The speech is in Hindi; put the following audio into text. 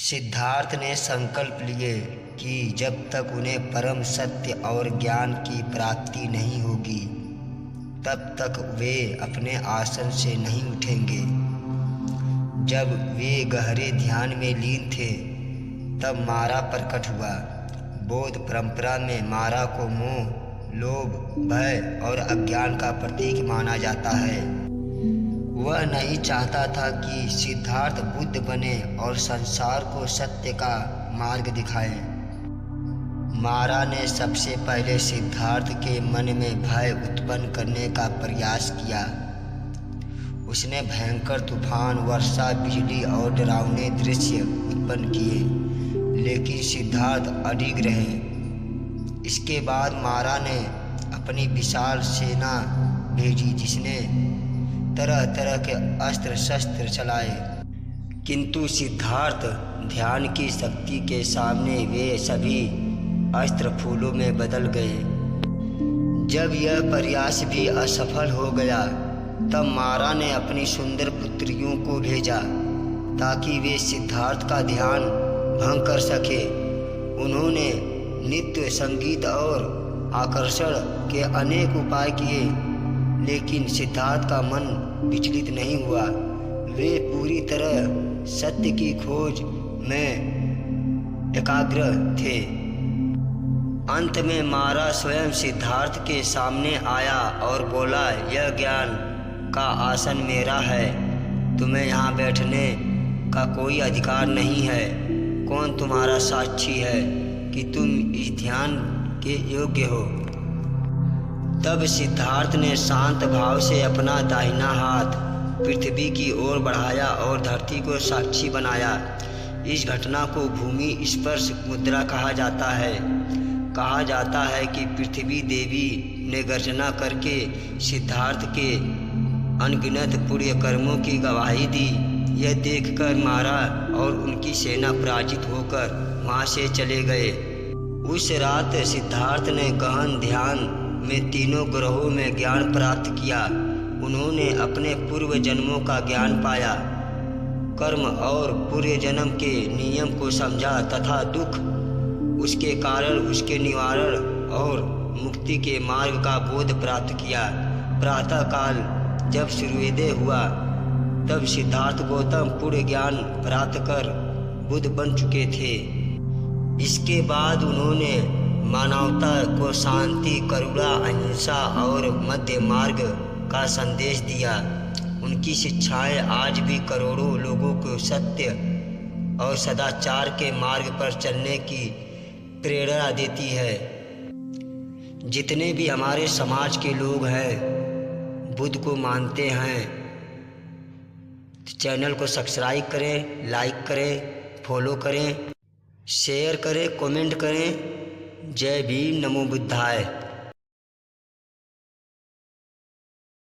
सिद्धार्थ ने संकल्प लिए कि जब तक उन्हें परम सत्य और ज्ञान की प्राप्ति नहीं होगी तब तक वे अपने आसन से नहीं उठेंगे। जब वे गहरे ध्यान में लीन थे तब मारा प्रकट हुआ। बौद्ध परंपरा में मारा को मोह, लोभ, भय और अज्ञान का प्रतीक माना जाता है। वह नहीं चाहता था कि सिद्धार्थ बुद्ध बने और संसार को सत्य का मार्ग दिखाए। मारा ने सबसे पहले सिद्धार्थ के मन में भय उत्पन्न करने का प्रयास किया। उसने भयंकर तूफान, वर्षा, बिजली और डरावने दृश्य उत्पन्न किए, लेकिन सिद्धार्थ अडिग रहे। इसके बाद मारा ने अपनी विशाल सेना भेजी जिसने तरह तरह के अस्त्र शस्त्र चलाए, किंतु सिद्धार्थ ध्यान की शक्ति के सामने वे सभी अस्त्र फूलों में बदल गए। जब यह प्रयास भी असफल हो गया तब मारा ने अपनी सुंदर पुत्रियों को भेजा ताकि वे सिद्धार्थ का ध्यान भंग कर सके। उन्होंने नृत्य, संगीत और आकर्षण के अनेक उपाय किए, लेकिन सिद्धार्थ का मन विचलित नहीं हुआ। वे पूरी तरह सत्य की खोज में एकाग्र थे। अंत में मारा स्वयं सिद्धार्थ के सामने आया और बोला, यह ज्ञान का आसन मेरा है, तुम्हें यहाँ बैठने का कोई अधिकार नहीं है। कौन तुम्हारा साक्षी है कि तुम इस ध्यान के योग्य हो? तब सिद्धार्थ ने शांत भाव से अपना दाहिना हाथ पृथ्वी की ओर बढ़ाया और धरती को साक्षी बनाया। इस घटना को भूमि स्पर्श मुद्रा कहा जाता है। कहा जाता है कि पृथ्वी देवी ने गर्जना करके सिद्धार्थ के अनगिनत पुण्य कर्मों की गवाही दी। यह देखकर मारा और उनकी सेना पराजित होकर वहाँ से चले गए। उस रात सिद्धार्थ ने गहन ध्यान में तीनों ग्रहों में ज्ञान प्राप्त किया। उन्होंने अपने पूर्व जन्मों का ज्ञान पाया, कर्म और पूर्व जन्म के नियम को समझा तथा दुख, उसके कारण, उसके निवारण और मुक्ति के मार्ग का बोध प्राप्त किया। प्रातःकाल जब सूर्योदय हुआ तब सिद्धार्थ गौतम पूर्ण ज्ञान प्राप्त कर बुद्ध बन चुके थे। इसके बाद उन्होंने मानवता को शांति, करुणा, अहिंसा और मध्य मार्ग का संदेश दिया। उनकी शिक्षाएं आज भी करोड़ों लोगों को सत्य और सदाचार के मार्ग पर चलने की प्रेरणा देती है। जितने भी हमारे समाज के लोग हैं बुद्ध को मानते हैं, चैनल को सब्सक्राइब करें, लाइक करें, फॉलो करें, शेयर करें, कमेंट करें। जय भीम, नमो बुद्धाय।